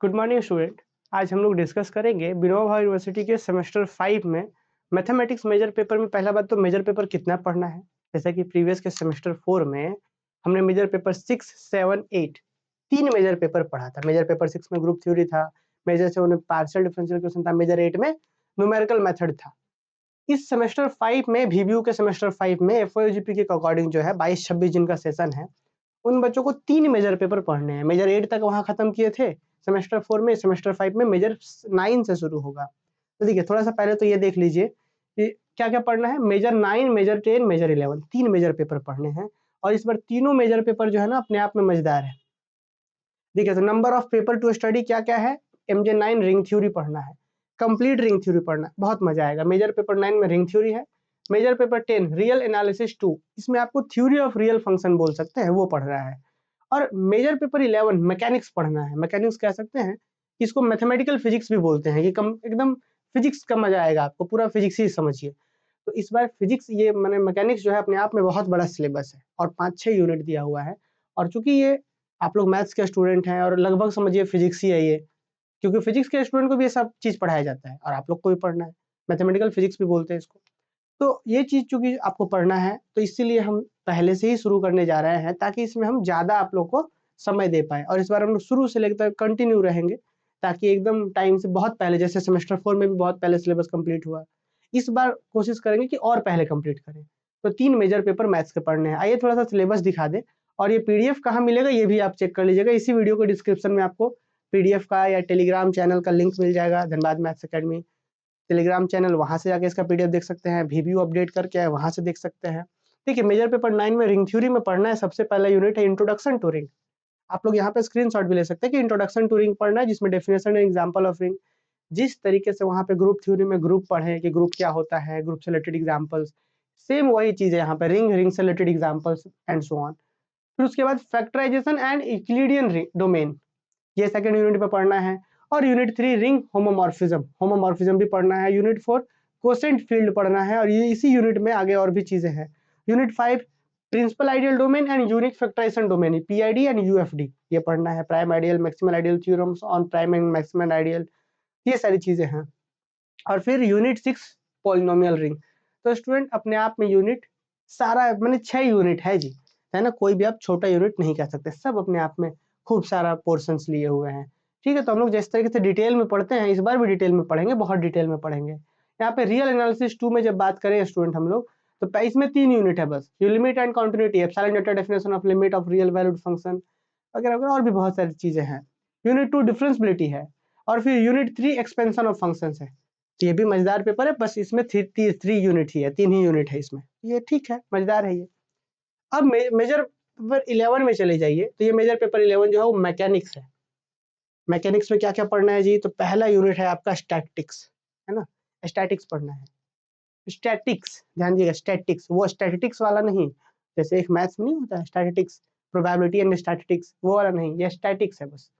Good morning student. आज हम लोग डिस्कस करेंगे विनोबा भावे यूनिवर्सिटी के सेमेस्टर 5 में मैथमेटिक्स मेजर पेपर में। पहला बात तो मेजर पेपर कितना पढ़ना है। जैसा कि प्रीवियस के सेमेस्टर 4 में हमने मेजर पेपर 6, 7, 8 तीन मेजर पेपर पढ़ा था। मेजर पेपर 6 में ग्रुप थ्योरी था, मेजर 7 में पार्शियल डिफरेंशियल क्वेश्चन था, मेजर 8 में न्यूमेरिकल मेथड था। इस सेमेस्टर 5 में VBU के सेमेस्टर 5 में FOUGP के अकॉर्डिंग जो है 22-26 दिन का सेशन है। उन बच्चों को तीन मेजर पेपर पढ़ने हैं। मेजर 8 तक वहां खत्म किए थे सेमेस्टर 4 में। सेमेस्टर 5 में मेजर 9 से शुरू होगा। तो देखिए थोड़ा सा पहले तो ये देख लीजिए कि क्या क्या पढ़ना है। मेजर 9, मेजर 10, मेजर 11 तीन मेजर पेपर पढ़ने हैं। और इस बार तीनों मेजर पेपर जो है ना अपने आप में मजेदार है। देखिए तो number of paper two study क्या क्या है। MJ9 रिंग थ्योरी पढ़ना है, कंप्लीट रिंग थ्योरी पढ़ना है, बहुत मजा आएगा। मेजर पेपर 9 में रिंग थ्योरी है। मेजर पेपर 10 रियल एनालिसिस 2, इसमें आपको थ्योरी ऑफ रियल फंक्शन बोल सकते हैं, वो पढ़ रहा है। और मेजर पेपर 11 मैकेनिक्स पढ़ना है। मैकेनिक्स कह सकते हैं, इसको मैथमेटिकल फिजिक्स भी बोलते हैं। ये कम एकदम फिजिक्स का मजा आएगा आपको, पूरा फिजिक्स ही समझिए। तो इस बार फिजिक्स ये मैंने मैकेनिक्स जो है अपने आप में बहुत बड़ा सिलेबस है और 5-6 यूनिट दिया हुआ है। और चूंकि ये आप लोग मैथ्स के स्टूडेंट हैं और लगभग समझिए फिजिक्स ही है ये, क्योंकि फिजिक्स के स्टूडेंट को भी ये सब चीज पढ़ाया जाता है और आप लोग को भी पढ़ना है। मैथमेटिकल फिजिक्स भी बोलते हैं इसको। तो ये चीज चूंकि आपको पढ़ना है तो इसीलिए हम पहले से ही शुरू करने जा रहे हैं, ताकि इसमें हम ज्यादा आप लोग को समय दे पाए। और इस बार हम लोग शुरू से लेकर कंटिन्यू रहेंगे, ताकि एकदम टाइम से बहुत पहले, जैसे सेमेस्टर 4 में भी बहुत पहले सिलेबस कंप्लीट हुआ, इस बार कोशिश करेंगे कि और पहले कंप्लीट करें। तो तीन मेजर पेपर मैथ्स के पढ़ने हैं। आइए थोड़ा सा सिलेबस दिखा दे। और ये PDF कहाँ मिलेगा ये भी आप चेक कर लीजिएगा। इसी वीडियो के डिस्क्रिप्शन में आपको PDF का या टेलीग्राम चैनल का लिंक मिल जाएगा, Dhanbad maths academy Telegram channel. वहां से जाके इसका PDF देख सकते हैं। VBU अपडेट करके है, वहां से देख सकते हैं। देखिए मेजर पेपर 9 में रिंग थ्योरी में पढ़ना है। सबसे पहला यूनिट है इंट्रोडक्शन टू रिंग। आप लोग यहाँ पे स्क्रीनशॉट भी ले सकते हैं कि इंट्रोडक्शन टू रिंग पढ़ना है, जिसमें definition and example of ring. जिस तरीके से वहाँ पे ग्रुप थ्योरी में ग्रुप पढ़े कि ग्रुप क्या होता है, ग्रुप से रिलेटेड एग्जांपल्स, सेम वही चीज है यहाँ पे, रिंग, रिंग से related examples and so on. फिर उसके बाद फैक्टराइजेशन एंड यूक्लिडियन डोमेन, ये सेकंड यूनिट पे पढ़ना है। और यूनिट 3 रिंग होमोमॉर्फिज्म, होमोमॉर्फिज्म भी पढ़ना है। यूनिट 4 कोसेंट फील्ड पढ़ना है। और ये इसी यूनिट में आगे और भी चीजें हैं। Unit 5 principal ideal domain and unique factorisation domain, PID and UFD, ये पढ़ना है। Prime ideal, maximal ideal, theorems on prime and maximal ideal, ये सारी चीजें हैं। और फिर यूनिट 6 पॉलिनोमियल रिंग। तो स्टूडेंट अपने आप में यूनिट सारा मैंने 6 यूनिट है जी, है ना। कोई भी आप छोटा यूनिट नहीं कह सकते, सब अपने आप में खूब सारा पोर्शंस लिए हुए हैं। ठीक है, तो हम लोग जिस तरीके से डिटेल में पढ़ते हैं, इस बार भी डिटेल में पढ़ेंगे, बहुत डिटेल में पढ़ेंगे। यहाँ पे रियल एनालिसिस 2 में जब बात करें स्टूडेंट हम लोग, तो इसमें 3 यूनिट है बस। Limit and continuity, epsilon data definition of limit of real valued function वगैरह वगैरह, और भी बहुत सारी चीजें हैं। यूनिट 2 डिफरेंशियबिलिटी है। और फिर यूनिट 3 एक्सपेंशन ऑफ फंक्शंस है। तो ये भी मजेदार पेपर है, बस इसमें 3 यूनिट ही है, 3 ही यूनिट है इसमें। ये ठीक है, मजेदार है ये। अब मेजर पेपर 11 में चले जाइए, तो ये मेजर पेपर 11 जो है वो मैकेनिक्स है। मैकेनिक्स में क्या क्या पढ़ना है जी, तो पहला यूनिट है आपका स्टैटिक्स, है ना। स्टैटिक्स पढ़ना है। स्टैटिक्स ध्यान दीजिएगा, स्टैटिक्स, वो स्टैटिक्स वाला नहीं, जैसे एक मैथ्स में नहीं होता है स्टैटिक्स, प्रोबेबिलिटी एंड स्टैटिस्टिक्स, वो वाला नहीं, ये स्टैटिक्स है बस।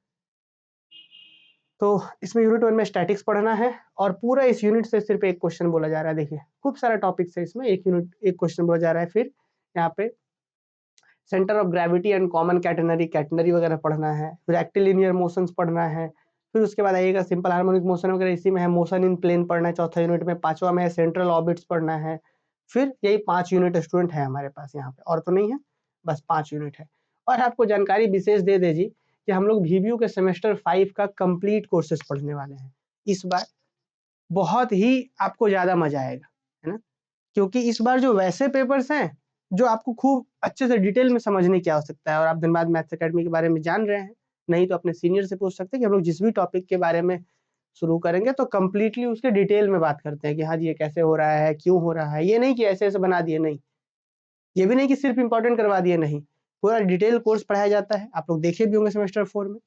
तो इसमें यूनिट 1 में स्टैटिक्स पढ़ना है। और पूरा इस यूनिट से सिर्फ एक क्वेश्चन बोला जा रहा है। देखिए खूब सारा टॉपिक्स है इसमें, एक यूनिट एक क्वेश्चन बोला जा रहा है। फिर यहाँ पे centre of gravity and common catenary, catenary वगैरह पढ़ना है। फिर रेक्टिलिनियर मोशंस पढ़ना है। फिर उसके बाद आइएगा सिंपल हार्मोनिक मोशन वगैरह इसी में है। मोशन इन प्लेन पढ़ना है चौथा यूनिट में। पांचवा में है सेंट्रल ऑर्बिट्स पढ़ना है। फिर यही 5 यूनिट स्टूडेंट है हमारे पास यहाँ पे, और तो नहीं है, बस 5 यूनिट है। और आपको जानकारी विशेष दे दे जी कि हम लोग VBU के सेमेस्टर 5 का कंप्लीट कोर्सेज पढ़ने वाले हैं इस बार। बहुत ही आपको ज्यादा मजा आएगा, है ना। क्योंकि इस बार जो वैसे पेपर्स हैं जो आपको खूब अच्छे से डिटेल में समझने की आवश्यकता है, और आप धनबाद मैथ्स अकेडमी के बारे में जान रहे हैं, नहीं तो अपने सीनियर से पूछ सकते हैं कि हम लोग जिस भी टॉपिक के बारे में शुरू करेंगे तो कंप्लीटली उसके डिटेल में बात करते हैं कि हाँ जी ये कैसे हो रहा है, क्यों हो रहा है। ये नहीं कि ऐसे ऐसे बना दिए, नहीं। ये भी नहीं कि सिर्फ इंपॉर्टेंट करवा दिए, नहीं। पूरा डिटेल कोर्स पढ़ाया जाता है, आप लोग देखे भी होंगे सेमेस्टर 4 में।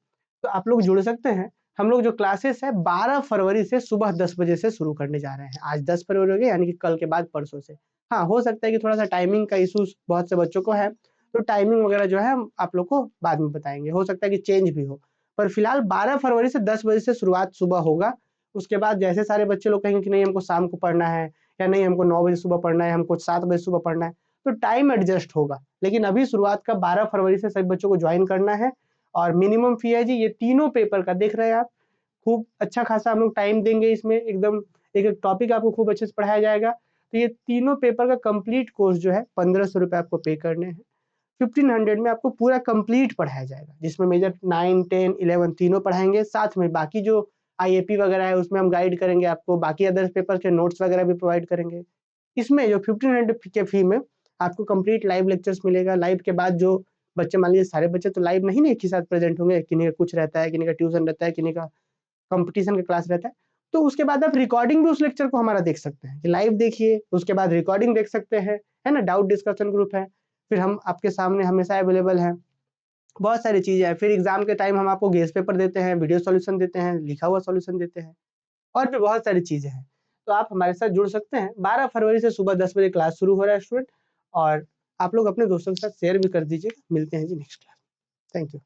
तो आप लोग जुड़ सकते हैं। हम लोग जो क्लासेस है 12 फरवरी से सुबह 10 बजे से शुरू करने जा रहे हैं। आज 10 फरवरी हो गई, यानी कि कल के बाद परसों से। हाँ, हो सकता है कि थोड़ा सा टाइमिंग का इशू बहुत से बच्चों को है, तो टाइमिंग वगैरह जो है हम आप लोग को बाद में बताएंगे, हो सकता है कि चेंज भी हो। पर फिलहाल 12 फरवरी से 10 बजे से शुरुआत सुबह होगा। उसके बाद जैसे सारे बच्चे लोग कहेंगे कि नहीं हमको शाम को पढ़ना है, या नहीं हमको 9 बजे सुबह पढ़ना है, हमको 7 बजे सुबह पढ़ना है, तो टाइम एडजस्ट होगा। लेकिन अभी शुरुआत का 12 फरवरी से सभी बच्चों को ज्वाइन करना है। और मिनिमम फी है जी ये तीनों पेपर का, देख रहे हैं आप, खूब अच्छा खासा हम लोग टाइम देंगे इसमें, एकदम एक एक टॉपिक आपको खूब अच्छे से पढ़ाया जाएगा। तो ये तीनों पेपर का कंप्लीट कोर्स जो है 1500 रुपये आपको पे करने हैं। 1500 में आपको पूरा कंप्लीट पढ़ाया जाएगा, जिसमें मेजर 9, 10, 11 तीनों पढ़ाएंगे, साथ में बाकी जो IAP वगैरह है उसमें हम गाइड करेंगे आपको, बाकी अदर पेपर के नोट्स वगैरह भी प्रोवाइड करेंगे। इसमें जो 1500 के फी में आपको कंप्लीट लाइव लेक्चर्स मिलेगा। लाइव के बाद जो बच्चे, मान लीजिए सारे बच्चे तो लाइव नहीं एक ही साथ प्रेजेंट होंगे, किन्हीं का कुछ रहता है, किन्हीं का ट्यूशन रहता है, किन्हीं का कंपटीशन का क्लास रहता है, तो उसके बाद आप रिकॉर्डिंग भी उस लेक्चर को हमारा देख सकते हैं कि लाइव देखिए, उसके बाद रिकॉर्डिंग देख सकते हैं, है ना। डाउट डिस्कशन ग्रुप है, फिर हम आपके सामने हमेशा अवेलेबल हैं। बहुत सारी चीज़ें हैं। फिर एग्जाम के टाइम हम आपको गेस्ट पेपर देते हैं, वीडियो सॉल्यूशन देते हैं, लिखा हुआ सॉल्यूशन देते हैं, और भी बहुत सारी चीज़ें हैं। तो आप हमारे साथ जुड़ सकते हैं। 12 फरवरी से सुबह 10 बजे क्लास शुरू हो रहा है स्टूडेंट, और आप लोग अपने दोस्तों के साथ शेयर भी कर दीजिएगा। मिलते हैं जी नेक्स्ट क्लास। Thank you.